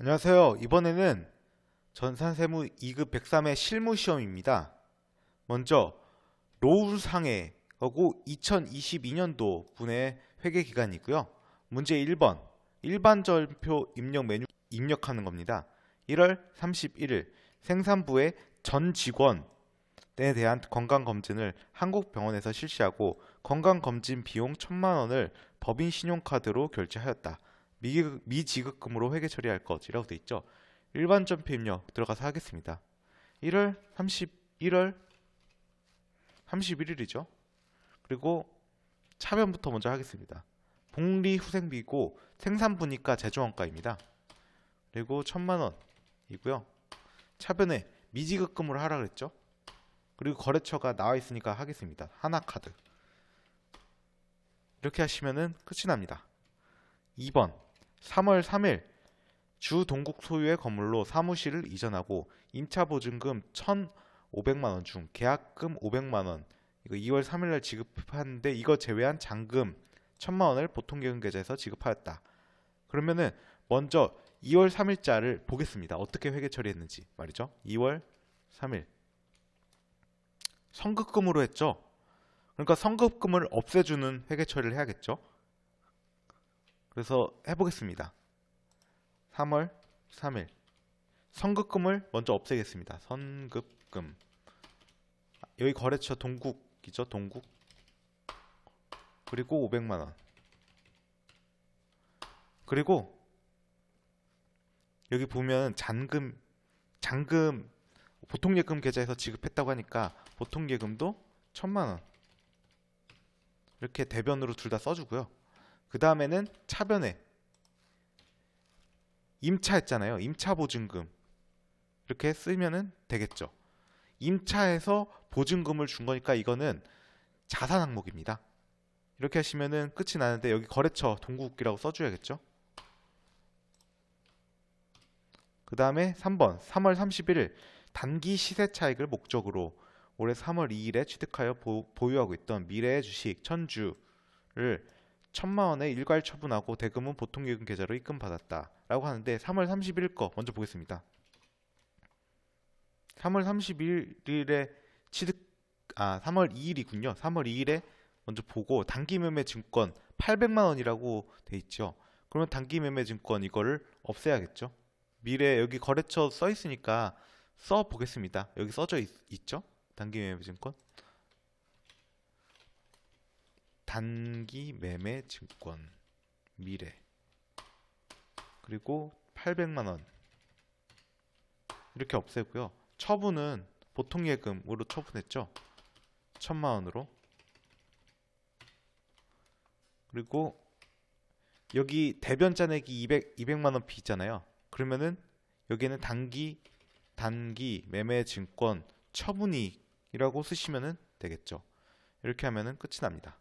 안녕하세요. 이번에는 전산세무 2급 103의 실무 시험입니다. 먼저 노후상해하고 2022년도 분의 회계 기간이고요. 문제 1번 일반전표 입력 메뉴 입력하는 겁니다. 1월 31일 생산부의 전 직원에 대한 건강검진을 한국병원에서 실시하고 건강검진 비용 1,000만 원을 법인 신용카드로 결제하였다. 미지급금으로 회계 처리할 것이라고 돼 있죠. 일반 전표 입력 들어가서 하겠습니다. 1월 31일이죠. 그리고 차변부터 먼저 하겠습니다. 복리후생비고 생산부니까 제조원가입니다. 그리고 1,000만 원이고요. 차변에 미지급금으로 하라 그랬죠. 그리고 거래처가 나와 있으니까 하겠습니다. 하나카드. 이렇게 하시면은 끝이 납니다. 2번 3월 3일 주 동국 소유의 건물로 사무실을 이전하고 임차 보증금 1,500만 원 중 계약금 500만 원 이거 2월 3일 날 지급하는데 이거 제외한 잔금 1,000만 원을 보통계획 계좌에서 지급하였다. 그러면은 먼저 2월 3일자를 보겠습니다. 어떻게 회계 처리했는지 말이죠. 2월 3일 선급금으로 했죠. 그러니까 선급금을 없애주는 회계 처리를 해야겠죠. 그래서 해보겠습니다. 3월 3일 선급금을 먼저 없애겠습니다. 선급금 여기 거래처 동국이죠. 동국 그리고 500만원 그리고 여기 보면 잔금 보통예금 계좌에서 지급했다고 하니까 보통예금도 1,000만원 이렇게 대변으로 둘 다 써주고요. 그 다음에는 차변에 임차했잖아요. 임차 보증금 이렇게 쓰면은 되겠죠. 임차에서 보증금을 준 거니까 이거는 자산 항목입니다. 이렇게 하시면은 끝이 나는데 여기 거래처 동국이라고 써줘야겠죠. 그 다음에 3번 3월 31일 단기 시세 차익을 목적으로 올해 3월 2일에 취득하여 보유하고 있던 미래의 주식 1,000주를 1,000만 원에 일괄 처분하고 대금은 보통예금 계좌로 입금받았다 라고 하는데 3월 30일 거 먼저 보겠습니다. 3월 31일에 3월 2일이군요. 3월 2일에 먼저 보고 단기매매 증권 800만 원이라고 돼 있죠. 그러면 단기매매 증권 이거를 없애야겠죠. 미래 여기 거래처 써 있으니까 써 보겠습니다. 여기 써져 있죠. 단기매매 증권 단기 매매 증권 미래 그리고 800만 원 이렇게 없애고요. 처분은 보통예금으로 처분했죠. 1,000만 원으로 그리고 여기 대변자 내기 200만 원 비 있잖아요. 그러면은 여기는 단기 매매 증권 처분이익이라고 쓰시면은 되겠죠. 이렇게 하면은 끝이 납니다.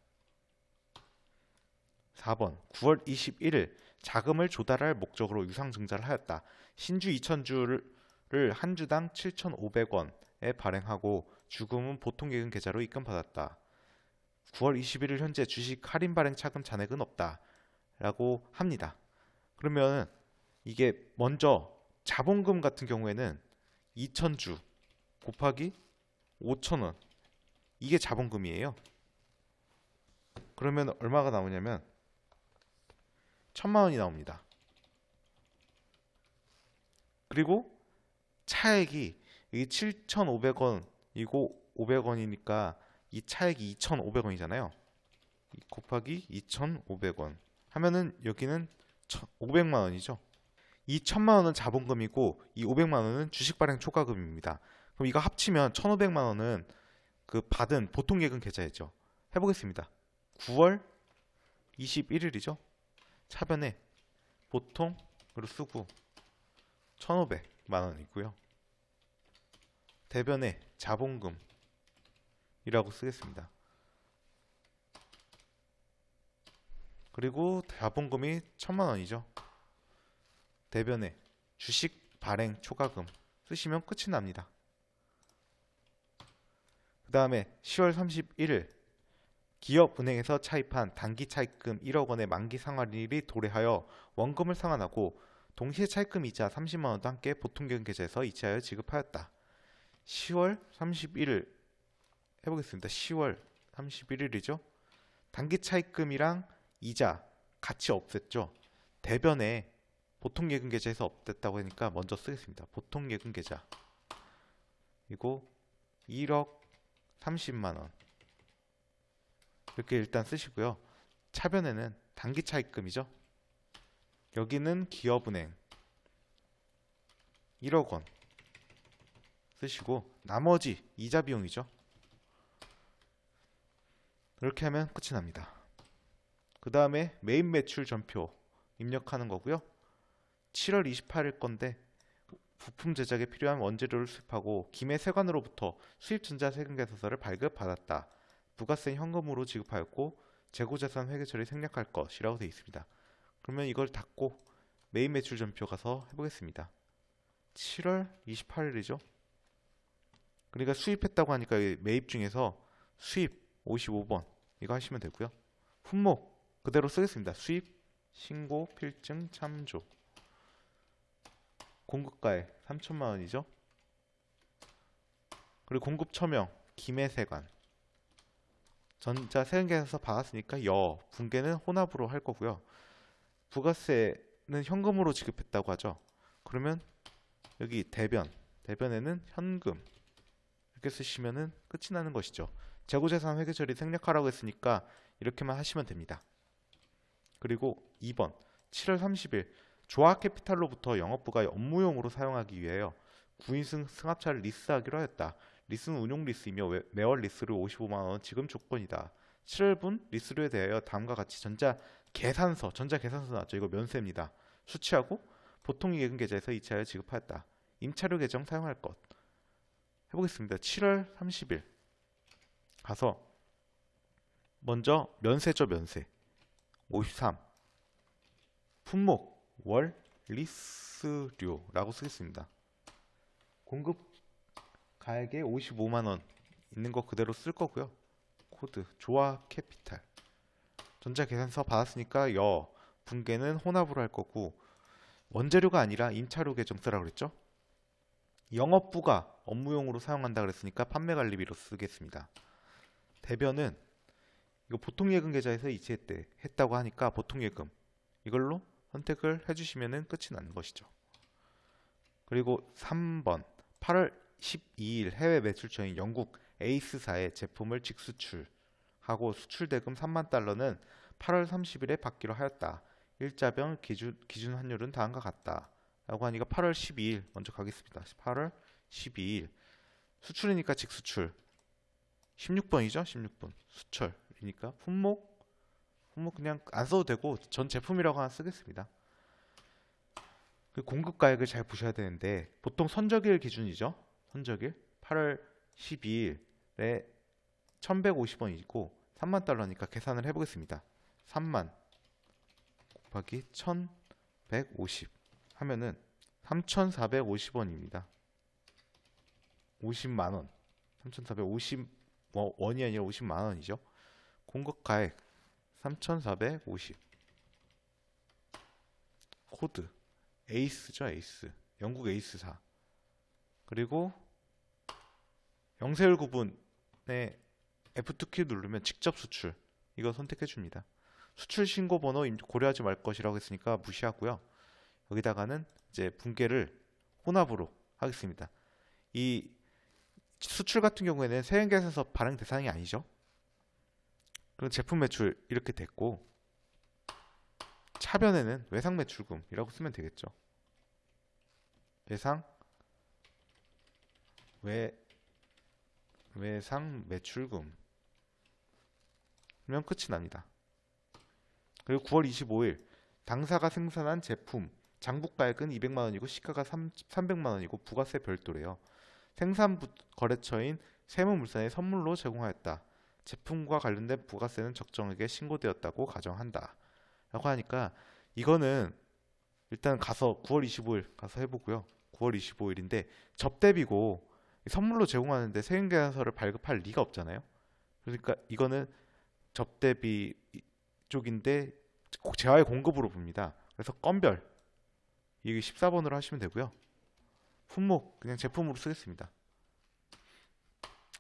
4번 9월 21일 자금을 조달할 목적으로 유상증자를 하였다. 신주 2,000주를 한 주당 7,500원에 발행하고 주금은 보통예금 계좌로 입금받았다. 9월 21일 현재 주식 할인 발행 차금 잔액은 없다 라고 합니다. 그러면 이게 먼저 자본금 같은 경우에는 2,000주 곱하기 5,000원 이게 자본금이에요. 그러면 얼마가 나오냐면 1,000만 원이 나옵니다. 그리고 차액이 이 7,500원이고 500원이니까 이 차액이 2,500원이잖아요. 곱하기 2,500원 하면은 여기는 500만 원이죠. 이 1,000만 원은 자본금이고 이 500만 원은 주식 발행 초과금입니다. 그럼 이거 합치면 1,500만 원은 그 받은 보통예금 계좌이죠. 해보겠습니다. 9월 21일이죠. 차변에 보통으로 쓰고 1,500만 원이고요. 대변에 자본금이라고 쓰겠습니다. 그리고 자본금이 1,000만 원이죠. 대변에 주식 발행 초과금 쓰시면 끝이 납니다. 그 다음에 10월 31일 기업은행에서 차입한 단기 차입금 1억 원의 만기 상환일이 도래하여 원금을 상환하고 동시에 차입금 이자 30만 원도 함께 보통계획 계좌에서 이체하여 지급하였다. 10월 31일 해보겠습니다. 10월 31일이죠. 단기 차입금이랑 이자 같이 없앴죠. 대변에 보통예금 계좌에서 없앴다고 하니까 먼저 쓰겠습니다. 보통예금 계좌 그리고 1억 30만 원 이렇게 일단 쓰시고요. 차변에는 단기 차입금이죠. 여기는 기업은행 1억 원 쓰시고 나머지 이자 비용이죠. 이렇게 하면 끝이 납니다. 그 다음에 메인 매출 전표 입력하는 거고요. 7월 28일 건데 부품 제작에 필요한 원재료를 수입하고 김해 세관으로부터 수입 전자세금계산서를 발급받았다. 부가세는 현금으로 지급하였고 재고자산 회계 처리 생략할 것이라고 되어 있습니다. 그러면 이걸 닫고 메인 매출 전표 가서 해보겠습니다. 7월 28일이죠. 그러니까 수입했다고 하니까 매입 중에서 수입 55번 이거 하시면 되고요. 품목 그대로 쓰겠습니다. 수입, 신고, 필증, 참조. 공급가액 3천만 원이죠. 그리고 공급 처명 김해세관. 전자 세금계산서 받았으니까 분계는 혼합으로 할 거고요. 부가세는 현금으로 지급했다고 하죠. 그러면 여기 대변에는 현금 이렇게 쓰시면은 끝이 나는 것이죠. 재고자산 회계 처리 생략하라고 했으니까 이렇게만 하시면 됩니다. 그리고 2번 7월 30일 조합캐피탈로부터 영업부가 업무용으로 사용하기 위하여 9인승 승합차를 리스하기로 하였다. 리스는 운용 리스이며 매월 리스료 55만 원 지금 조건이다. 7월분 리스료에 대하여 다음과 같이 전자 계산서 나왔죠. 이거 면세입니다. 수취하고 보통예금 계좌에서 이체하여 지급하였다. 임차료 계정 사용할 것. 해보겠습니다. 7월 30일 가서 먼저 면세죠. 면세 53 품목 월 리스료라고 쓰겠습니다. 공급 가액에 55만 원 있는 거 그대로 쓸 거고요. 코드 조합 캐피탈 전자 계산서 받았으니까 분계는 혼합으로 할 거고 원재료가 아니라 임차료 계정 쓰라고 그랬죠. 영업부가 업무용으로 사용한다 그랬으니까 판매관리비로 쓰겠습니다. 대변은 이거 보통예금 계좌에서 이체했다고 하니까 보통예금 이걸로 선택을 해주시면 끝이 나는 것이죠. 그리고 3번 8월 12일 해외 매출처인 영국 에이스사의 제품을 직수출하고 수출대금 3만 달러는 8월 30일에 받기로 하였다. 일자병 기준 환율은 다음과 같다. 라고 하니까 8월 12일 먼저 가겠습니다. 8월 12일 수출이니까 직수출 16번이죠. 16번 수철이니까 품목 그냥 안 써도 되고 전 제품이라고 하나 쓰겠습니다. 공급가액을 잘 보셔야 되는데 보통 선적일 기준이죠. 선적일 8월 12일에 1150원이고 3만 달러니까 계산을 해보겠습니다. 3만 곱하기 1150 하면은 3450원입니다. 50만원 3450원이 아니라 50만원이죠. 공급가액 3450 코드 에이스죠. 에이스 영국 에이스사 그리고 영세율 구분에 F2키 누르면 직접 수출 이거 선택해 줍니다. 수출 신고 번호 고려하지 말 것이라고 했으니까 무시하고요. 여기다가는 이제 분계를 혼합으로 하겠습니다. 이 수출 같은 경우에는 세금계산서 발행 대상이 아니죠. 그리고 제품 매출 이렇게 됐고 차변에는 외상 매출금이라고 쓰면 되겠죠. 외상 매출금 그러면 끝이 납니다. 그리고 9월 25일 당사가 생산한 제품 장부가액은 200만원이고 시가가 300만원이고 부가세 별도래요. 생산 거래처인 세무물산에 선물로 제공하였다. 제품과 관련된 부가세는 적정하게 신고되었다고 가정한다. 라고 하니까 이거는 일단 가서 9월 25일 가서 해보고요. 9월 25일인데 접대비고 선물로 제공하는데 세금계산서를 발급할 리가 없잖아요. 그러니까 이거는 접대비 쪽인데 재화의 공급으로 봅니다. 그래서 건별 이게 14번으로 하시면 되고요. 품목 그냥 제품으로 쓰겠습니다.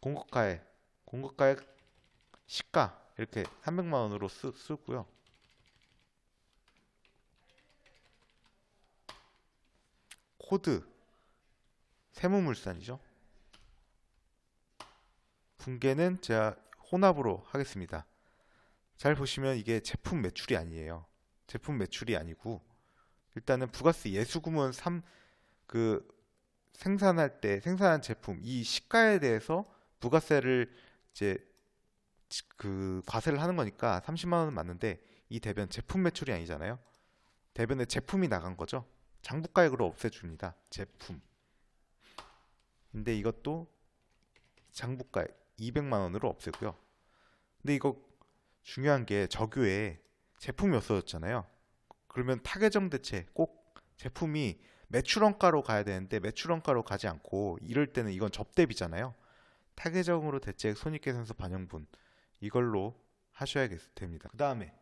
공급가액 시가 이렇게 300만 원으로 쓰고요. 코드 세무물산이죠. 분계는 제가 혼합으로 하겠습니다. 잘 보시면 이게 제품 매출이 아니에요. 제품 매출이 아니고 일단은 부가세 예수금은 그 생산할 때 생산한 제품 이 시가에 대해서 부가세를 이제 그 과세를 하는 거니까 30만 원은 맞는데 이 대변 제품 매출이 아니잖아요. 대변에 제품이 나간 거죠. 장부가액으로 없애줍니다. 제품. 근데 이것도 장부가액 200만 원으로 없애고요. 근데 이거 중요한 게 저교에 제품이 없어졌잖아요. 그러면 타개정 대체 꼭 제품이 매출원가로 가야 되는데 매출원가로 가지 않고 이럴 때는 이건 접대비잖아요. 타개정으로 대체액 손익계산서 반영분 이걸로 하셔야 됩니다. 그 다음에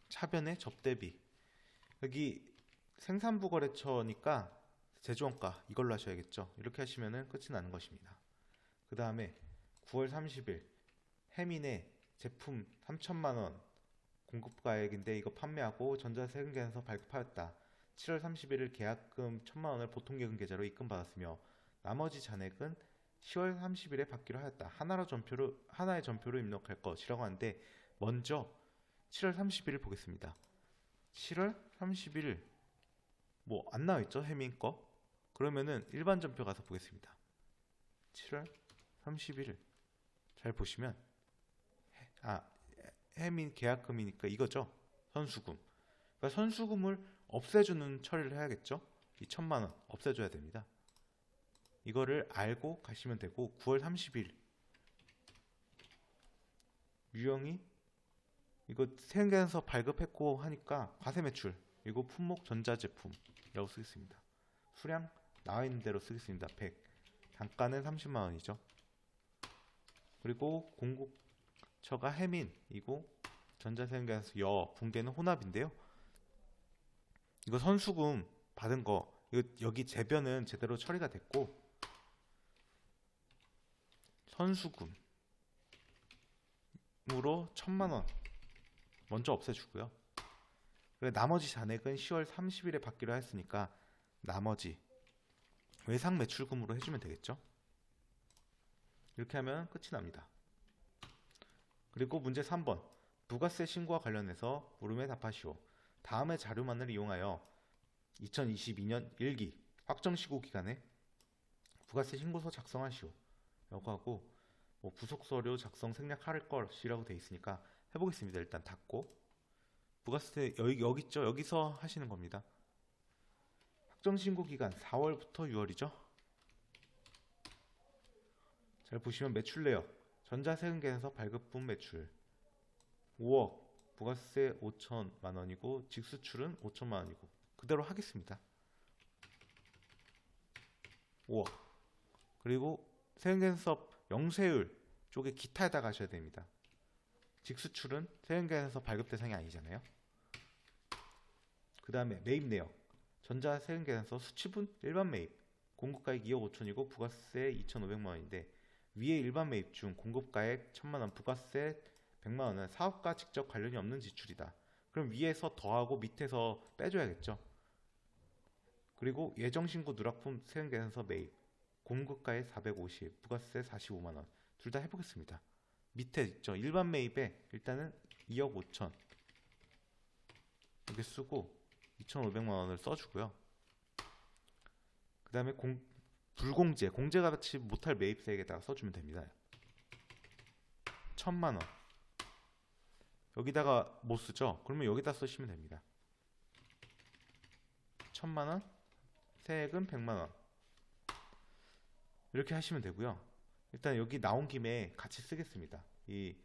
차변의 접대비 여기 생산부 거래처니까 제조원가 이걸로 하셔야겠죠. 이렇게 하시면 끝이 나는 것입니다. 그 다음에 9월 30일 해민의 제품 3천만 원 공급가액인데 이거 판매하고 전자세금계산서 발급하였다. 7월 31일 계약금 1천만 원을 보통예금 계좌로 입금받았으며 나머지 잔액은 10월 30일에 받기로 하였다. 하나의 전표로 입력할 것이라고 하는데 먼저 7월 30일을 보겠습니다. 7월 30일 뭐 안 나와있죠? 해민 거. 그러면은 일반 전표 가서 보겠습니다. 7월 31일 잘 보시면 해민 계약금이니까 이거죠. 선수금. 그러니까 선수금을 없애주는 처리를 해야겠죠. 이 1천만 원 없애줘야 됩니다. 이거를 알고 가시면 되고 9월 30일 유형이 이거 세금계산서 발급했고 하니까 과세매출 그리고 품목 전자제품이라고 쓰겠습니다. 수량 나와있는 대로 쓰겠습니다. 100 단가는 30만 원이죠. 그리고 공급처가 해민이고 전자세금계산서 분계는 혼합인데요. 이거 선수금 받은 거 이거 여기 재변은 제대로 처리가 됐고 선수금으로 1천만 원 먼저 없애주고요. 나머지 잔액은 10월 30일에 받기로 했으니까 나머지 외상 매출금으로 해주면 되겠죠. 이렇게 하면 끝이 납니다. 그리고 문제 3번 부가세 신고와 관련해서 물음에 답하시오. 다음의 자료만을 이용하여 2022년 1기 확정시고 기간에 부가세 신고서 작성하시오 라고 하고 뭐 부속서류 작성 생략할 것이라고 되어 있으니까 해보겠습니다. 일단 닫고 부가세 여기 있죠. 여기서 하시는 겁니다. 확정신고 기간 4월부터 6월이죠. 잘 보시면 매출 내역 전자세금계산서 발급분 매출 5억 부가세 5천만 원이고 직수출은 5천만 원이고 그대로 하겠습니다. 5억 그리고 세금계산서 영세율 쪽에 기타에다 가셔야 됩니다. 직수출은 세금계산서 발급 대상이 아니잖아요. 그 다음에 매입 내역 전자세금계산서 수치분 일반 매입 공급가액 2억 5천이고 부가세 2,500만 원인데 위에 일반 매입 중 공급가액 1,000만 원 부가세 100만 원은 사업과 직접 관련이 없는 지출이다. 그럼 위에서 더하고 밑에서 빼줘야겠죠. 그리고 예정신고 누락품 세금계산서 매입 공급가액 450 부가세 45만 원 둘 다 해보겠습니다. 밑에 있죠. 일반 매입에 일단은 2억 5천 이렇게 쓰고 2,500만 원을 써주고요. 그 다음에 불공제 공제가 받지 못할 매입세액에다가 써주면 됩니다. 1,000만 원 여기다가 못 쓰죠. 그러면 여기다 쓰시면 됩니다. 1,000만 원 세액은 100만 원 이렇게 하시면 되고요. 일단 여기 나온 김에 같이 쓰겠습니다. 이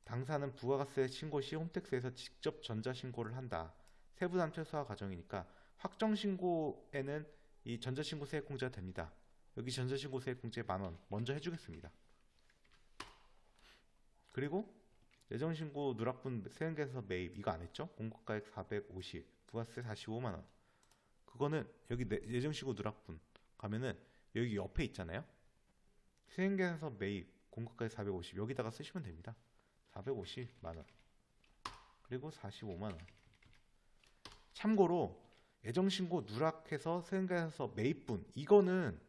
당사는 부가세 신고 시 홈택스에서 직접 전자신고를 한다. 세부담 최소화 과정이니까 확정신고에는 이 전자신고 세액 공제가 됩니다. 여기 전자신고 세액 공제 만원 먼저 해주겠습니다. 그리고 예정신고 누락분 세은계산서 매입 이거 안 했죠? 공급가액 450, 부가세 45만원. 그거는 여기 예정신고 누락분 가면은 여기 옆에 있잖아요. 세은계산서 매입 공급가액 450 여기다가 쓰시면 됩니다. 450만원 그리고 45만원. 참고로 예정신고 누락해서 세은계산서 매입분 이거는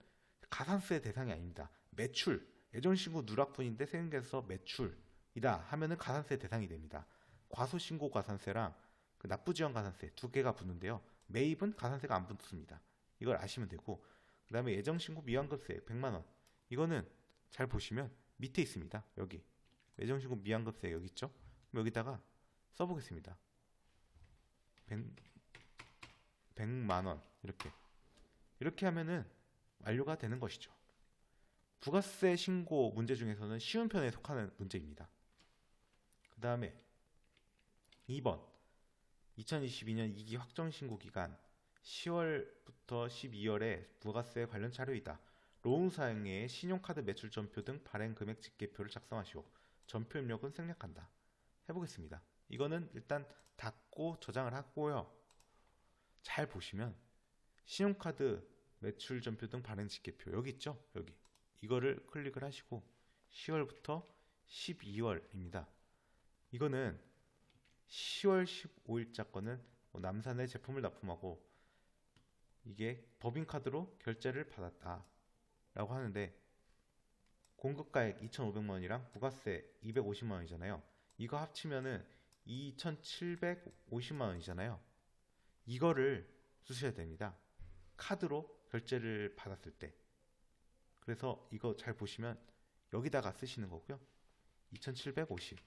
가산세 대상이 아닙니다. 매출 예정신고 누락분인데 세은계산서 매출이다 하면은 가산세 대상이 됩니다. 과소신고 가산세랑 그 납부지원 가산세 두 개가 붙는데요. 매입은 가산세가 안 붙습니다. 이걸 아시면 되고, 그 다음에 예정신고 미환급세 100만원 이거는 잘 보시면 밑에 있습니다. 여기 예정신고 미환급세 여기 있죠? 그럼 여기다가 써보겠습니다. 100만원 이렇게 하면은 완료가 되는 것이죠. 부가세 신고 문제 중에서는 쉬운 편에 속하는 문제입니다. 그 다음에 2번 2022년 2기 확정신고 기간 10월부터 12월에 부가세 관련 자료이다. 로운사항의 신용카드 매출 전표 등 발행 금액 집계표를 작성하시오. 전표 입력은 생략한다. 해보겠습니다. 이거는 일단 닫고 저장을 하고요. 잘 보시면 신용카드 매출 전표 등 발행 집계표 여기 있죠? 여기 이거를 클릭을 하시고 10월부터 12월입니다. 이거는 10월 15일자 거는 남산에 제품을 납품하고 이게 법인카드로 결제를 받았다 라고 하는데 공급가액 2,500만원이랑 부가세 250만원이잖아요. 이거 합치면은 2,750만원이잖아요. 이거를 쓰셔야 됩니다. 카드로 결제를 받았을 때. 그래서 이거 잘 보시면 여기다가 쓰시는 거고요. 2,750.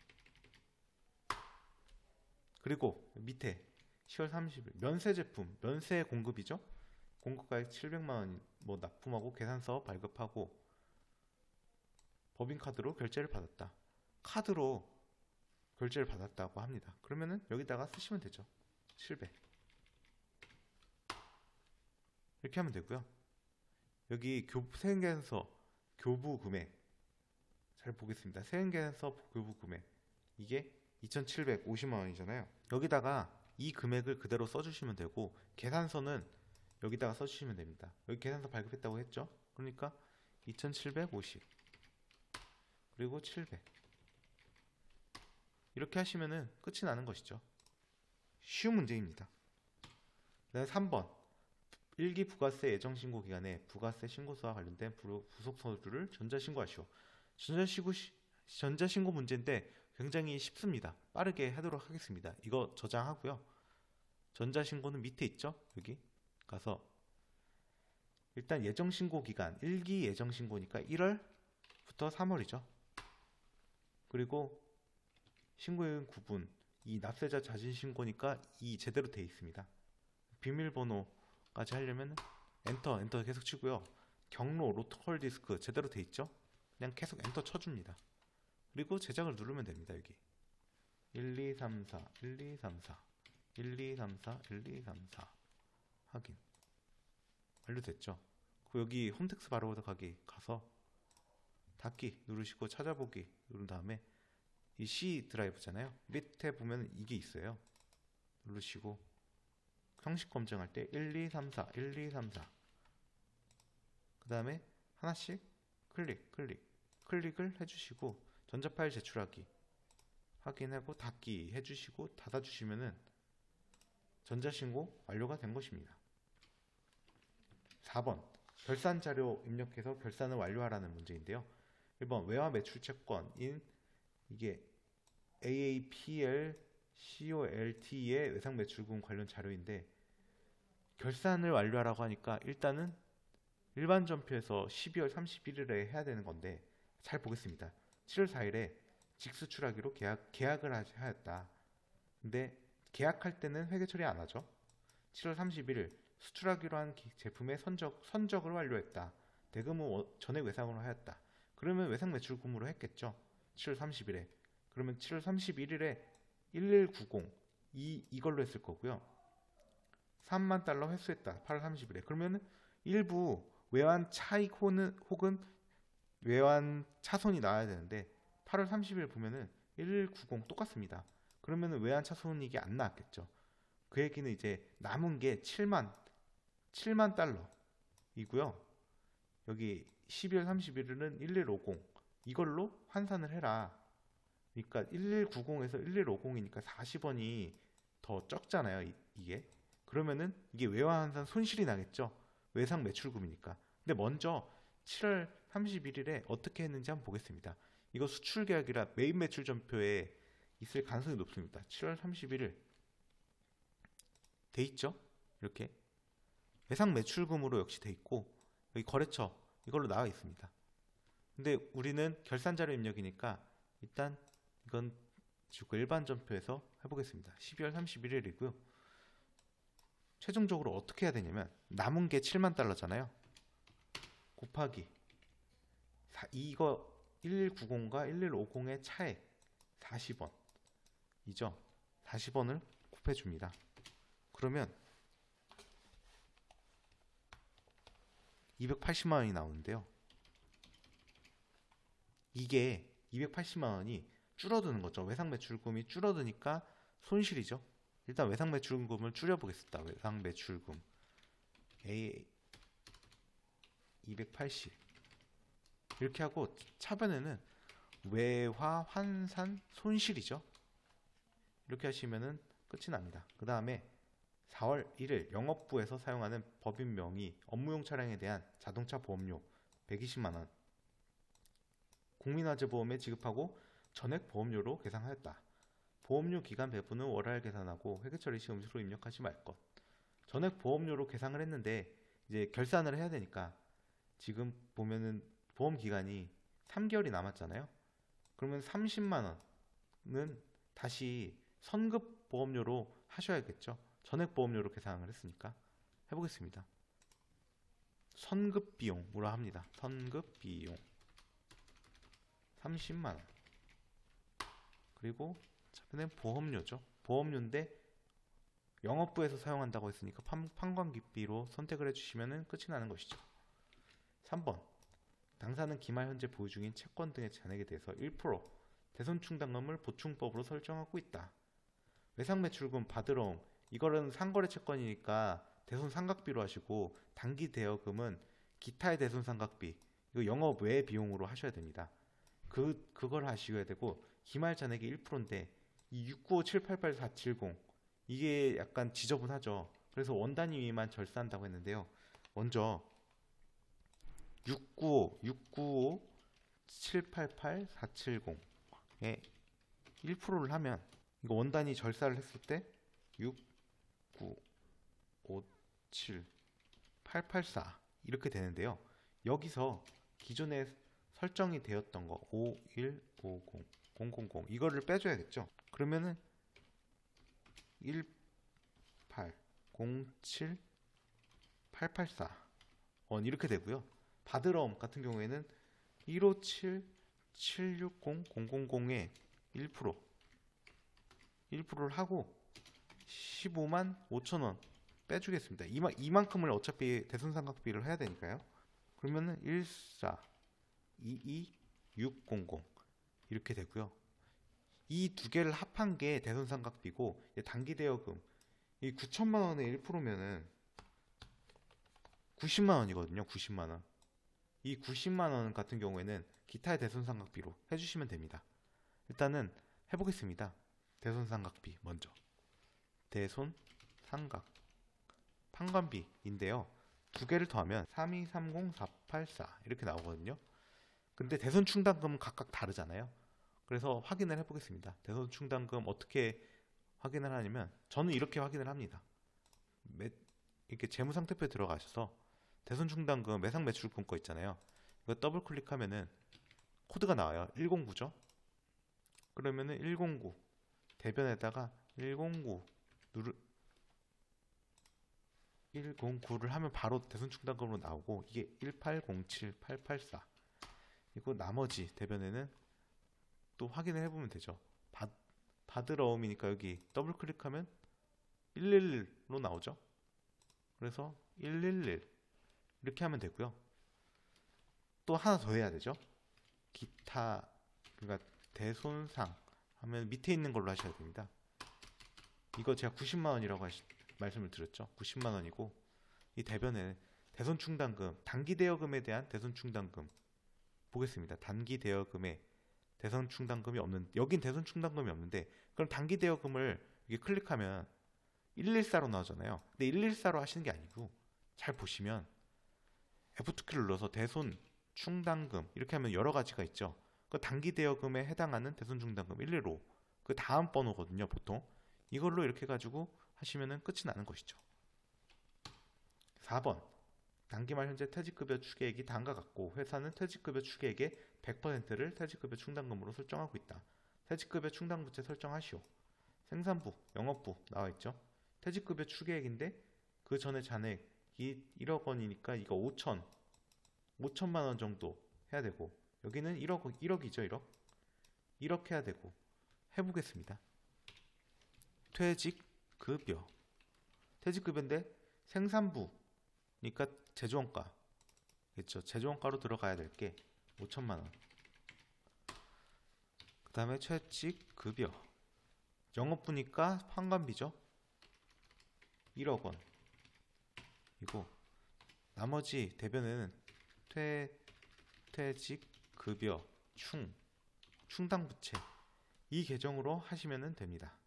그리고 밑에 10월 30일 면세 제품, 면세 공급이죠. 공급가액 700만원 뭐 납품하고 계산서 발급하고 법인카드로 결제를 받았다. 카드로 결제를 받았다고 합니다. 그러면은 여기다가 쓰시면 되죠. 700. 이렇게 하면 되고요. 여기 세은계산서 교부 금액 잘 보겠습니다. 세은계산서 교부 금액 이게 2,750만원이잖아요. 여기다가 이 금액을 그대로 써주시면 되고 계산서는 여기다가 써주시면 됩니다. 여기 계산서 발급했다고 했죠? 그러니까 2,750 그리고 700 이렇게 하시면은 끝이 나는 것이죠. 쉬운 문제입니다. 네, 3번 1기 부가세 예정신고 기간에 부가세 신고서와 관련된 부속서류를 전자신고하시오. 전자신고 문제인데 굉장히 쉽습니다. 빠르게 하도록 하겠습니다. 이거 저장하고요. 전자신고는 밑에 있죠? 여기 가서 일단 예정신고 기간 1기 예정신고니까 1월부터 3월이죠. 그리고 신고일은 9분 이 납세자 자진신고니까 이 제대로 돼 있습니다. 비밀번호까지 하려면 엔터 계속 치고요. 경로 로컬 디스크 제대로 돼 있죠? 그냥 계속 엔터 쳐줍니다. 그리고 제작을 누르면 됩니다. 여기 1234 1234 1234 1234 확인 완료됐죠? 여기 홈택스 바로워드 가기 가서 닫기 누르시고 찾아보기 누른 다음에 이 C 드라이브잖아요. 밑에 보면 이게 있어요. 누르시고 형식 검증할 때 1234 1234 그 다음에 하나씩 클릭을 해주시고 전자파일 제출하기 확인하고 닫기 해주시고 닫아주시면은 전자신고 완료가 된 것입니다. 4번 결산자료 입력해서 결산을 완료하라는 문제인데요. 1번 외화 매출 채권인 이게 AAPL COLT의 외상 매출금 관련 자료인데 결산을 완료하라고 하니까 일단은 일반 전표에서 12월 31일에 해야 되는 건데 잘 보겠습니다. 7월 4일에 직수출하기로 계약을 하였다. 근데 계약할 때는 회계 처리 안 하죠. 7월 31일 수출하기로 한 제품의 선적을 완료했다. 대금은 전액 외상으로 하였다. 그러면 외상 매출금으로 했겠죠. 7월 30일에. 그러면 7월 31일에 1190 이걸로 했을 거고요. 3만 달러 회수했다. 8월 30일에. 그러면 일부 외환 차익 혹은 외환 차손이 나와야 되는데 8월 30일 보면은 1190 똑같습니다. 그러면은 외환차손이익이 안 나왔겠죠. 그 얘기는 이제 남은 게 7만 달러이고요. 여기 12월 31일은 1150 이걸로 환산을 해라. 그러니까 1190에서 1150이니까 40원이 더 적잖아요. 이게. 그러면은 이게 외환환산 손실이 나겠죠. 외상 매출금이니까. 근데 먼저 7월 31일에 어떻게 했는지 한번 보겠습니다. 이거 수출 계약이라 매입 매출 전표에 있을 가능성이 높습니다. 7월 31일 돼 있죠? 이렇게 외상 매출금으로 역시 돼 있고 여기 거래처 이걸로 나와 있습니다. 근데 우리는 결산자료 입력이니까 일단 이건 지금 일반 전표에서 해보겠습니다. 12월 31일이고요. 최종적으로 어떻게 해야 되냐면 남은 게 7만 달러잖아요. 곱하기 이거 1190과 1150의 차액 40원 이죠. 40원을 곱해줍니다. 그러면 280만 원이 나오는데요. 이게 280만 원이 줄어드는 거죠. 외상 매출금이 줄어드니까 손실이죠. 일단 외상 매출금을 줄여보겠습니다. 외상 매출금 A 280 이렇게 하고 차변에는 외화 환산 손실이죠. 이렇게 하시면은 끝이 납니다. 그 다음에 4월 1일 영업부에서 사용하는 법인 명의 업무용 차량에 대한 자동차 보험료 120만 원 국민화재보험에 지급하고 전액 보험료로 계상하였다. 보험료 기간 배분은 월할 계산하고 회계처리 시 음수로 입력하지 말 것. 전액 보험료로 계상을 했는데 이제 결산을 해야 되니까 지금 보면은 보험 기간이 3개월이 남았잖아요. 그러면 30만 원은 다시 선급 보험료로 하셔야겠죠. 전액 보험료로 계상을 했으니까 해보겠습니다. 선급 비용으로 합니다. 선급 비용 30만 원 그리고 차변에 보험료죠. 보험료인데 영업부에서 사용한다고 했으니까 판관기비로 선택을 해주시면 끝이 나는 것이죠. 3번 당사는 기말 현재 보유 중인 채권 등의 잔액에 대해서 1% 대손충당금을 보충법으로 설정하고 있다. 외상매출금 받으러 옴 이거는 상거래 채권이니까 대손상각비로 하시고 단기 대여금은 기타의 대손상각비 이거 영업 외 비용으로 하셔야 됩니다. 그걸 하셔야 되고 기말 잔액이 1%인데 이 695788470 이게 약간 지저분하죠. 그래서 원 단위만 절사한다고 했는데요. 먼저 695788470에 1%를 하면 이거 원 단위 절사를 했을 때 6957884 이렇게 되는데요. 여기서 기존에 설정이 되었던 거 5150 000 이거를 빼줘야겠죠. 그러면은 1807884 이렇게 되고요. 받으럼 같은 경우에는 157760000에 1%를 하고 15만 5천원 빼주겠습니다. 이만큼을 어차피 대손상각비를 해야 되니까요. 그러면은 1422600 이렇게 되고요. 이 두 개를 합한 게 대손상각비고 단기 대여금 이 9천만 원에 1%면은 90만 원이거든요. 90만 원. 이 90만 원 같은 경우에는 기타의 대손상각비로 해주시면 됩니다. 일단은 해보겠습니다. 대손상각비 먼저 대손상각 판관비인데요. 두 개를 더하면 3230484 이렇게 나오거든요. 근데 대손충당금은 각각 다르잖아요. 그래서 확인을 해보겠습니다. 대손충당금 어떻게 확인을 하냐면 저는 이렇게 확인을 합니다. 이렇게 재무상태표에 들어가셔서 대손충당금 매상매출금 거 있잖아요. 이거 더블 클릭하면은 코드가 나와요. 109죠. 그러면은 109 대변에다가 109를 하면 바로 대손충당금으로 나오고 이게 1807884 이거 나머지 대변에는 또 확인을 해보면 되죠. 받으러옴이니까 여기 더블 클릭하면 111로 나오죠. 그래서 111 이렇게 하면 되고요. 또 하나 더 해야 되죠. 기타 그러니까 대손상 하면 밑에 있는 걸로 하셔야 됩니다. 이거 제가 90만 원이라고 말씀을 드렸죠. 90만 원이고 이 대변에 대손 충당금, 단기 대여금에 대한 대손 충당금 보겠습니다. 단기 대여금에 대손 충당금이 없는, 여긴 대손 충당금이 없는데, 그럼 단기 대여금을 이렇게 클릭하면 114로 나오잖아요. 근데 114로 하시는 게 아니고 잘 보시면 F2키를 눌러서 대손 충당금 이렇게 하면 여러 가지가 있죠. 그 단기 대여금에 해당하는 대손 충당금 115, 그 다음 번호거든요. 보통 이걸로 이렇게 해가지고 하시면은 끝이 나는 것이죠. 4번 단기말 현재 퇴직급여 추계액이 다음과 같고 회사는 퇴직급여 추계액의 100%를 퇴직급여 충당금으로 설정하고 있다. 퇴직급여 충당부채 설정하시오. 생산부, 영업부 나와있죠. 퇴직급여 추계액인데 그 전에 잔액이 1억 원이니까 이거 5천만 원 정도 해야 되고, 여기는 1억이죠. 1억 해야 되고 해보겠습니다. 퇴직급여, 퇴직급여인데 생산부니까 제조원가겠죠. 제조원가로 들어가야 될 게 5천만 원. 그 다음에 퇴직급여, 영업부니까 환관비죠. 1억 원 이고, 나머지 대변에는 퇴직급여 충당부채 이 계정으로 하시면 됩니다.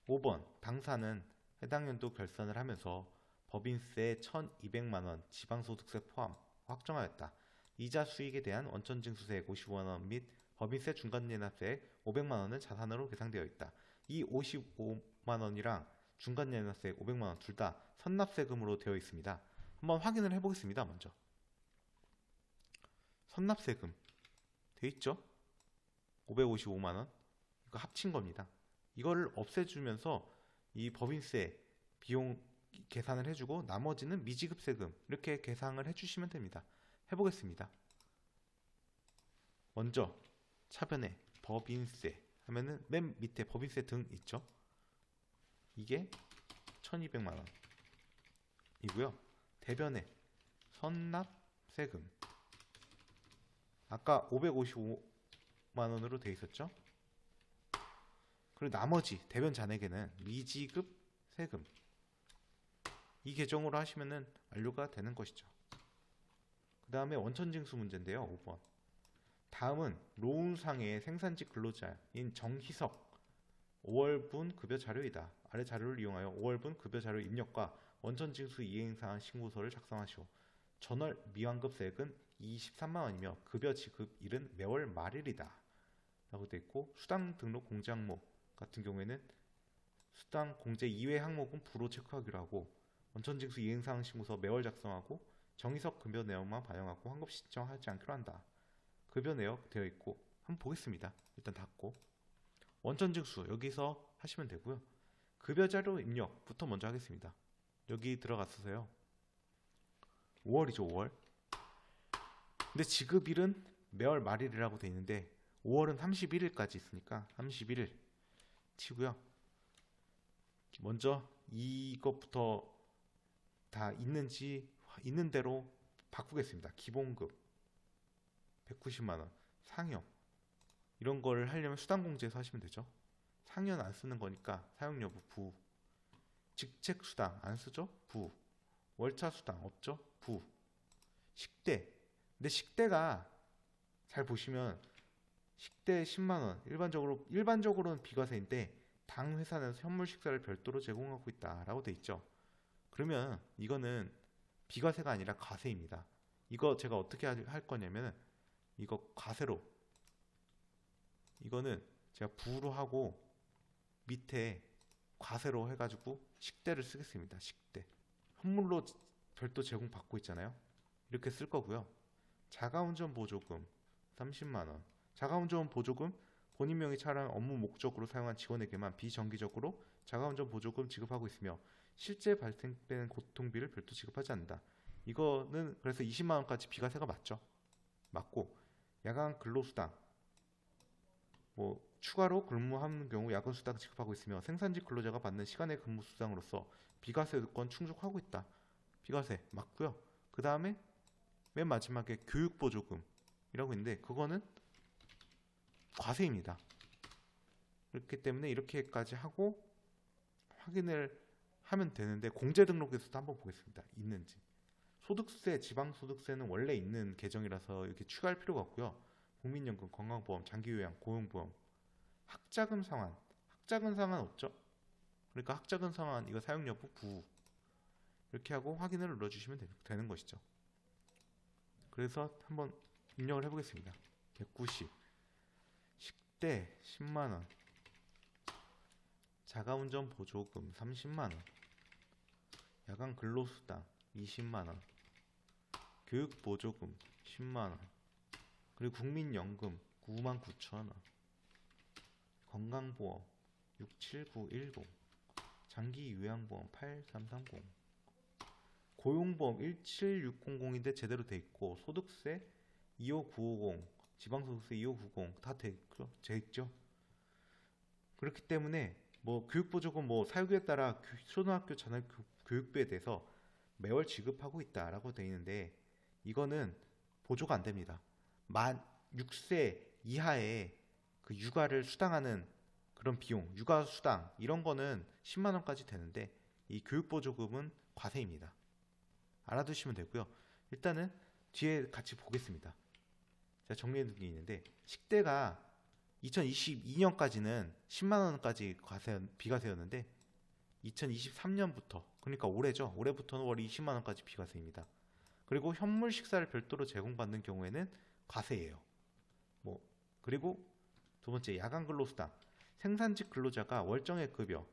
5번 당사는 해당 연도 결산을 하면서 법인세 1,200만원, 지방소득세 포함 확정하였다. 이자 수익에 대한 원천징수세액 55만원 및 법인세 중간예납세액 500만원은 자산으로 계상되어 있다. 이 55만원이랑 중간예납세액 500만원 둘 다 선납세금으로 되어 있습니다. 한번 확인을 해보겠습니다. 먼저 선납세금 되어 있죠? 555만원 이거 합친 겁니다. 이걸 없애주면서 이 법인세 비용 계산을 해주고 나머지는 미지급세금 이렇게 계산을 해주시면 됩니다. 해보겠습니다. 먼저 차변에 법인세 하면은 맨 밑에 법인세 등 있죠. 이게 1200만원 이고요. 대변에 선납세금 아까 555만원으로 되어 있었죠. 그리고 나머지 대변 잔액에는 미지급 세금 이 계정으로 하시면은 완료가 되는 것이죠. 그 다음에 원천징수 문제인데요. 5번 다음은 로운상의 생산직 근로자인 정희석 5월분 급여 자료이다. 아래 자료를 이용하여 5월분 급여 자료 입력과 원천징수 이행사항 신고서를 작성하시오. 전월 미환급세액은 23만원이며 급여 지급일은 매월 말일이다 라고 되어 있고, 수당 등록 공제 항목 같은 경우에는 수당 공제 이외 항목은 부로 체크하기로 하고, 원천징수 이행사항 신고서 매월 작성하고 정의석 급여 내역만 반영하고 환급 신청하지 않기로 한다. 급여 내역 되어 있고 한번 보겠습니다. 일단 닫고 원천징수 여기서 하시면 되고요. 급여 자료 입력부터 먼저 하겠습니다. 여기 들어갔어요. 5월이죠. 5월. 근데 지급일은 매월 말일이라고 되어 있는데 5월은 31일까지 있으니까 31일 치고요. 먼저 이것부터 다 있는 대로 바꾸겠습니다. 기본급 190만원, 상여 이런 거를 하려면 수당공제에서 하시면 되죠. 상여는 안 쓰는 거니까 사용여부 부, 직책수당 안 쓰죠? 부, 월차수당 없죠? 부, 식대, 근데 식대가 잘 보시면 식대 10만원 일반적으로는 비과세인데 당 회사는 현물 식사를 별도로 제공하고 있다 라고 돼 있죠. 그러면 이거는 비과세가 아니라 과세입니다. 이거 제가 어떻게 할 거냐면 이거 과세로, 이거는 제가 부로 하고 밑에 과세로 해가지고 식대를 쓰겠습니다. 식대 현물로 별도 제공 받고 있잖아요. 이렇게 쓸 거고요. 자가운전 보조금 30만원, 자가운전 보조금 본인 명의 차량 업무 목적으로 사용한 직원에게만 비정기적으로 자가운전 보조금 지급하고 있으며 실제 발생되는 고통비를 별도 지급하지 않는다. 이거는 그래서 20만원까지 비과세가 맞죠. 맞고, 야간 근로수당 추가로 근무하는 경우 야근 수당 지급하고 있으며 생산직 근로자가 받는 시간의 근무 수당으로서 비과세 요건 충족하고 있다. 비과세 맞고요. 그 다음에 맨 마지막에 교육보조금이라고 있는데 그거는 과세입니다. 그렇기 때문에 이렇게까지 하고 확인을 하면 되는데, 공제 등록에서도 한번 보겠습니다. 있는지. 소득세, 지방소득세는 원래 있는 계정이라서 이렇게 추가할 필요가 없고요. 국민연금, 건강보험, 장기요양, 고용보험, 학자금 상환. 학자금 상환 없죠? 그러니까 학자금 상환 이거 사용 여부 부 이렇게 하고 확인을 눌러주시면 되는 것이죠. 그래서 한번 입력을 해보겠습니다. 190 식대 10만원, 자가운전 보조금 30만원, 야간 근로수당 20만원, 교육보조금 10만원, 그리고 국민연금 99,000원, 건강보험 67910, 장기요양보험 8330, 고용보험 17600인데 제대로 돼 있고, 소득세 25950, 지방소득세 2590 다 돼 있죠. 그렇기 때문에 뭐 교육보조금 뭐 사유에 따라 초등학교 자녀 교육비에 대해서 매월 지급하고 있다라고 돼 있는데, 이거는 보조가 안 됩니다. 만 6세 이하의 그 육아를 수당하는 그런 비용, 육아 수당 이런 거는 10만 원까지 되는데, 이 교육보조금은 과세입니다. 알아두시면 되고요. 일단은 뒤에 같이 보겠습니다. 제가 정리해둔 게 있는데, 식대가 2022년까지는 10만 원까지 비과세였는데 2023년부터, 그러니까 올해죠. 올해부터는 월 20만 원까지 비과세입니다. 그리고 현물 식사를 별도로 제공받는 경우에는 과세예요. 그리고 두 번째, 야간 근로수당. 생산직 근로자가 월정액 급여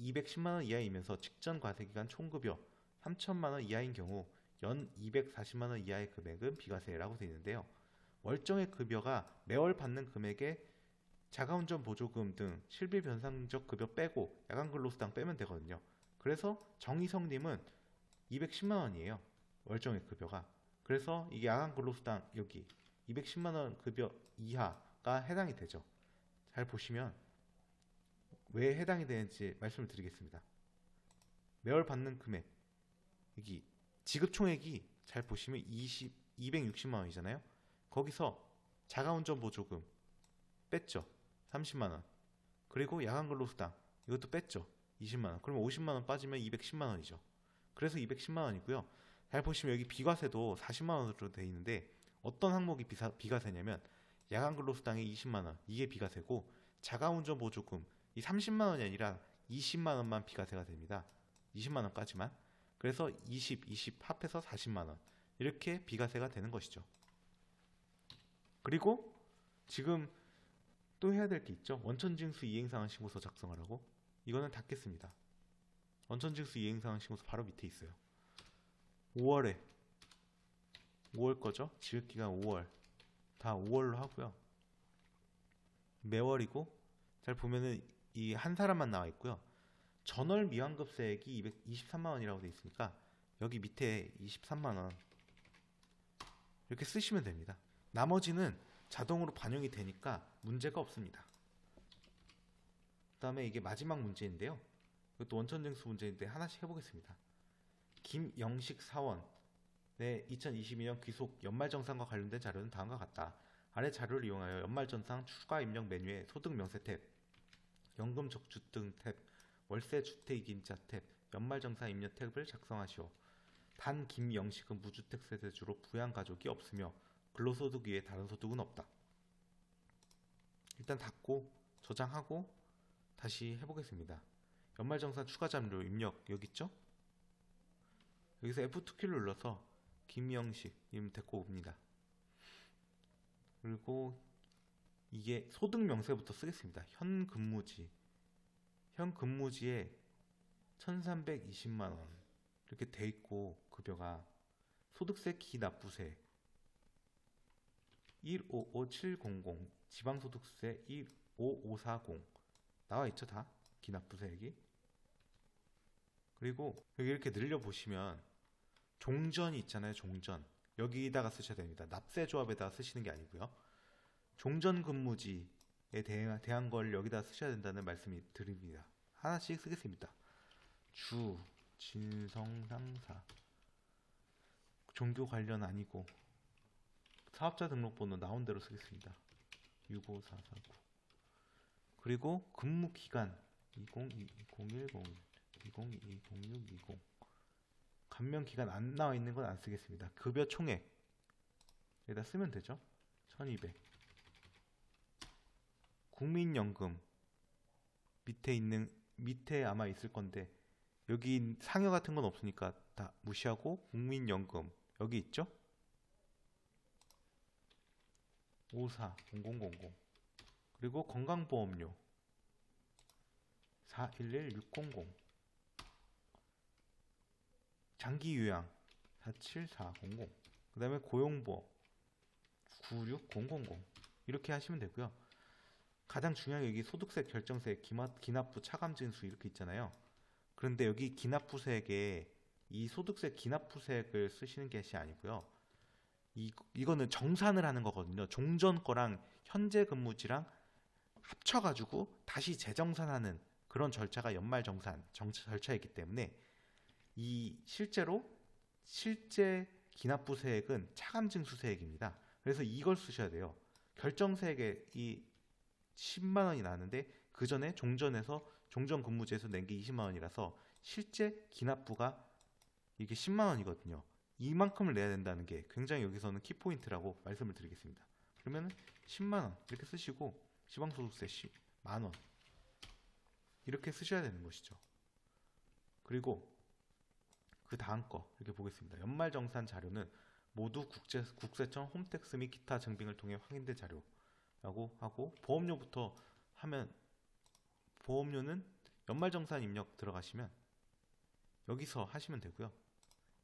210만 원 이하이면서 직전 과세기간 총급여 3천만 원 이하인 경우 연 240만 원 이하의 금액은 비과세라고 되어 있는데요. 월정액 급여가 매월 받는 금액에 자가운전 보조금 등 실비 변상적 급여 빼고 야간 근로수당 빼면 되거든요. 그래서 정희성님은 210만 원이에요. 월정액 급여가. 그래서 이게 야간 근로수당 여기 210만 원 급여 이하가 해당이 되죠. 잘 보시면 왜 해당이 되는지 말씀을 드리겠습니다. 매월 받는 금액, 여기 지급 총액이 잘 보시면 260만 원이잖아요. 거기서 자가운전 보조금 뺐죠. 30만 원. 그리고 야간 근로수당 이것도 뺐죠. 20만 원. 그러면 50만 원 빠지면 210만 원이죠. 그래서 210만 원이고요. 잘 보시면 여기 비과세도 40만 원으로 되어 있는데, 어떤 항목이 비과세냐면 야간 근로수당이 20만 원, 이게 비과세고, 자가운전 보조금 이 30만 원이 아니라 20만 원만 비과세가 됩니다. 20만 원까지만. 그래서 20 합해서 40만 원 이렇게 비과세가 되는 것이죠. 그리고 지금 또 해야 될 게 있죠. 원천징수 이행상환 신고서 작성하라고. 이거는 닫겠습니다. 원천징수 이행상환 신고서 바로 밑에 있어요. 5월 거죠. 지급기간 5월 다 5월로 하고요. 매월이고, 잘 보면은 이 한 사람만 나와 있고요. 전월 미환급세액이 223만 원이라고 되어 있으니까 여기 밑에 23만 원 이렇게 쓰시면 됩니다. 나머지는 자동으로 반영이 되니까 문제가 없습니다. 그 다음에 이게 마지막 문제인데요. 이것도 원천징수 문제인데 하나씩 해보겠습니다. 김영식 사원의 2022년 귀속 연말정산과 관련된 자료는 다음과 같다. 아래 자료를 이용하여 연말정산 추가 입력 메뉴에 소득 명세 탭, 연금 적주 등 탭, 월세 주택임자 탭, 연말정산 입력 탭을 작성하시오. 단 김영식은 무주택 세대주로 부양 가족이 없으며 근로소득 위에 다른 소득은 없다. 일단 닫고 저장하고 다시 해보겠습니다. 연말정산 추가 잔료 입력 여기 있죠? 여기서 F2키를 눌러서 김영식님 데리고 옵니다. 그리고 이게 소득 명세부터 쓰겠습니다. 현 근무지에 1320만원 이렇게 돼 있고, 급여가 소득세 기납부세 155700, 지방소득세 15540 나와 있죠. 다 기납부세액이. 그리고 여기 이렇게 늘려보시면 종전이 있잖아요. 종전 여기다가 쓰셔야 됩니다. 납세조합에다가 쓰시는 게 아니고요. 종전 근무지에 대한 걸 여기다 쓰셔야 된다는 말씀이 드립니다. 하나씩 쓰겠습니다. 주, 진성 상사, 종교 관련 아니고 사업자 등록번호 나온 대로 쓰겠습니다. 65449. 그리고 근무 기간 202010 20200620. 감면 기간 안 나와 있는 건 안 쓰겠습니다. 급여 총액 여기다 쓰면 되죠. 1200. 국민연금 밑에 아마 있을 건데 여기 상여 같은 건 없으니까 다 무시하고 국민연금 여기 있죠? 540000. 그리고 건강보험료 411600. 장기요양 47400. 그 다음에 고용보험 96000. 이렇게 하시면 되고요. 가장 중요한 게 여기 소득세, 결정세, 기납부, 차감진수 이렇게 있잖아요. 그런데 여기 기납부세액에 이 소득세 기납부세액을 쓰시는 것이 아니고요. 이거는 정산을 하는 거거든요. 종전 거랑 현재 근무지랑 합쳐가지고 다시 재정산하는 그런 절차가 연말정산 절차이기 때문에 이 실제 기납부세액은 차감징수세액입니다. 그래서 이걸 쓰셔야 돼요. 결정세액에 이 10만 원이 나는데 그 전에 종전에서 종전 근무지에서 낸 게 20만 원이라서 실제 기납부가 이게 10만 원이거든요. 이만큼을 내야 된다는 게 굉장히 여기서는 키포인트라고 말씀을 드리겠습니다. 그러면 10만 원 이렇게 쓰시고 지방소득세 10만 원 이렇게 쓰셔야 되는 것이죠. 그리고 그 다음 거 이렇게 보겠습니다. 연말정산 자료는 모두 국세청 홈택스 및 기타 증빙을 통해 확인된 자료라고 하고, 보험료부터 하면 보험료는 연말정산 입력 들어가시면 여기서 하시면 되고요.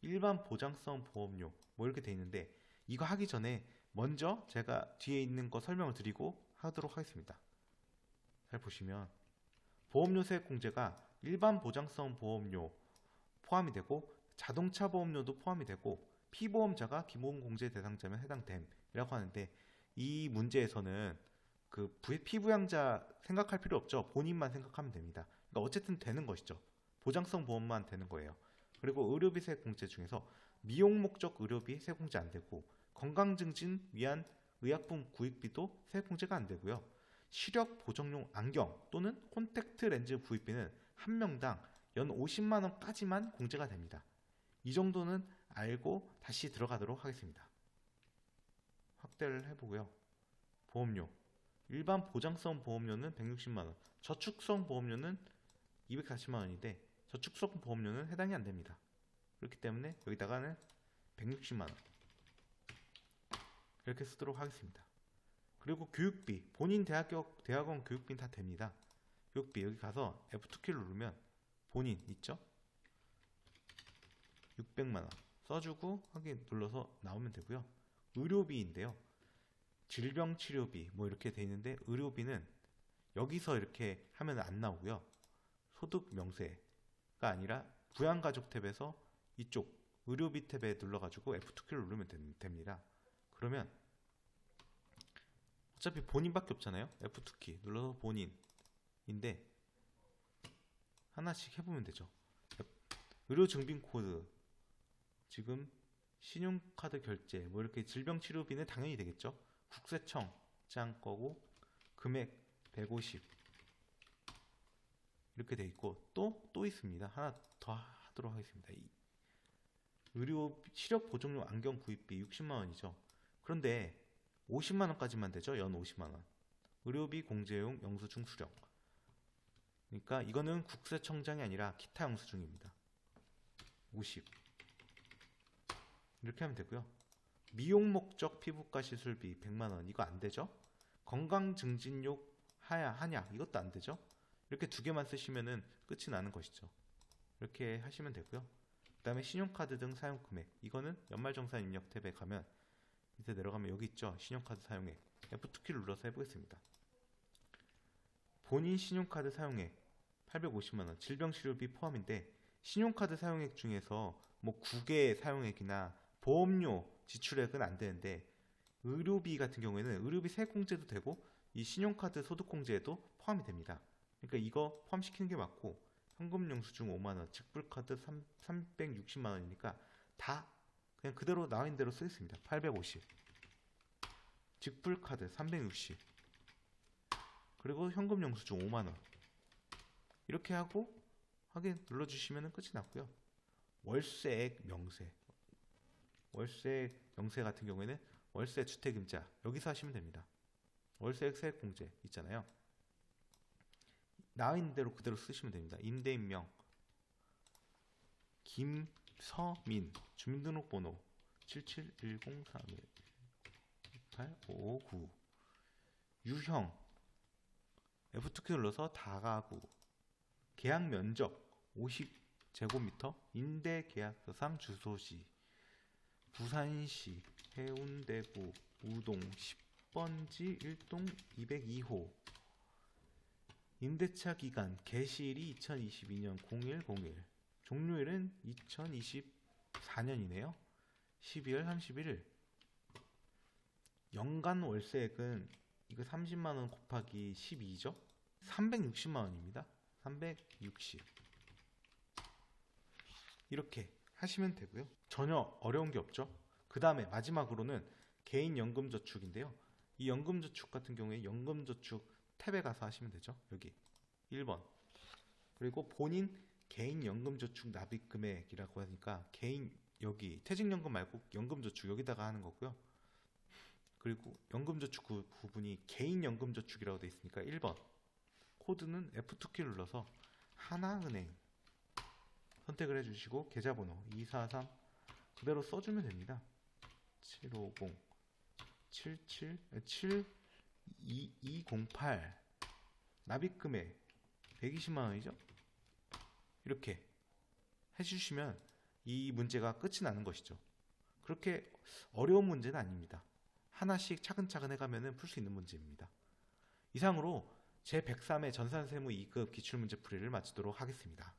일반 보장성 보험료 뭐 이렇게 돼 있는데 이거 하기 전에 먼저 제가 뒤에 있는 거 설명을 드리고 하도록 하겠습니다. 잘 보시면 보험료세액 공제가 일반 보장성 보험료 포함이 되고 자동차 보험료도 포함이 되고 피보험자가 기본 공제 대상자면 해당됨이라고 하는데, 이 문제에서는 그 피부양자 생각할 필요 없죠. 본인만 생각하면 됩니다. 그러니까 어쨌든 되는 것이죠. 보장성 보험만 되는 거예요. 그리고 의료비 세액 공제 중에서 미용 목적 의료비 세액 공제 안 되고, 건강 증진 위한 의약품 구입비도 세액 공제가 안 되고요. 시력 보정용 안경 또는 콘택트 렌즈 구입비는 한 명당 연 50만 원까지만 공제가 됩니다. 이 정도는 알고 다시 들어가도록 하겠습니다. 확대를 해보고요. 보험료 일반 보장성 보험료는 160만 원, 저축성 보험료는 240만 원인데 저축성 보험료는 해당이 안 됩니다. 그렇기 때문에 여기다가는 160만 원 이렇게 쓰도록 하겠습니다. 그리고 교육비, 본인 대학원 교육비는 다 됩니다. 교육비 여기 가서 F2키를 누르면 본인 있죠? 600만 원 써주고 확인 눌러서 나오면 되고요. 의료비인데요. 질병치료비 뭐 이렇게 돼 있는데 의료비는 여기서 이렇게 하면 안 나오고요. 소득 명세가 아니라 부양가족 탭에서 이쪽 의료비 탭에 눌러가지고 F2키를 누르면 됩니다. 그러면 어차피 본인밖에 없잖아요. F2키 눌러서 본인인데 하나씩 해보면 되죠. 의료증빙코드, 지금 신용카드 결제 뭐 이렇게 질병치료비는 당연히 되겠죠. 국세청장 거고 금액 150 이렇게 돼 있고 또 있습니다. 하나 더 하도록 하겠습니다. 의료 시력 보정용 안경 구입비 60만 원이죠. 그런데 50만 원까지만 되죠. 연 50만 원. 의료비 공제용 영수증 수령. 그러니까 이거는 국세청장이 아니라 기타 영수증입니다. 50 이렇게 하면 되고요. 미용 목적 피부과 시술비 100만 원 이거 안 되죠. 건강증진용 한약 이것도 안 되죠. 이렇게 두 개만 쓰시면은 끝이 나는 것이죠. 이렇게 하시면 되고요. 그 다음에 신용카드 등 사용 금액 이거는 연말정산 입력 탭에 가면 밑에 내려가면 여기 있죠. 신용카드 사용액 F2키를 눌러서 해보겠습니다. 본인 신용카드 사용액 850만 원 질병치료비 포함인데 신용카드 사용액 중에서 뭐 국외 사용액이나 보험료 지출액은 안 되는데 의료비 같은 경우에는 의료비 세액공제도 되고 이 신용카드 소득공제에도 포함이 됩니다. 그러니까 이거 포함시키는 게 맞고 현금영수증 5만원, 직불카드 360만 원이니까 다 그냥 그대로 나와 있는 대로 쓰겠습니다. 850 직불카드 360 그리고 현금 영수증 5만원. 이렇게 하고 확인 눌러주시면 끝이 났고요. 월세액 명세. 월세액 명세 같은 경우에는 월세 주택임자 여기서 하시면 됩니다. 월세액 세액공제 있잖아요. 나와 있는 대로 그대로 쓰시면 됩니다. 임대인명 김서민, 주민등록번호 7710318559, 유형 F2키 눌러서 다가구, 계약 면적 50제곱미터, 임대계약서상 주소지 부산시 해운대구 우동 10번지 1동 202호, 임대차 기간 개시일이 2022년 0101, 종료일은 2024년이네요. 12월 31일. 연간 월세액은 이거 30만원 곱하기 12죠? 360만원입니다. 360. 이렇게 하시면 되고요. 전혀 어려운 게 없죠. 그 다음에 마지막으로는 개인연금저축인데요. 이 연금저축 같은 경우에 연금저축 탭에 가서 하시면 되죠. 여기 1번. 그리고 본인 개인연금저축 납입금액이라고 하니까 개인 여기 퇴직연금 말고 연금저축 여기다가 하는 거고요. 그리고 연금저축 부분이 개인연금저축이라고 되어 있으니까 1번. 코드는 F2키 눌러서 하나은행 선택을 해주시고 계좌번호 243 그대로 써주면 됩니다. 750 77 72208 납입금액 120만원이죠. 이렇게 해주시면 이 문제가 끝이 나는 것이죠. 그렇게 어려운 문제는 아닙니다. 하나씩 차근차근 해가면 풀 수 있는 문제입니다. 이상으로 제103회 전산세무 2급 기출문제 풀이를 마치도록 하겠습니다.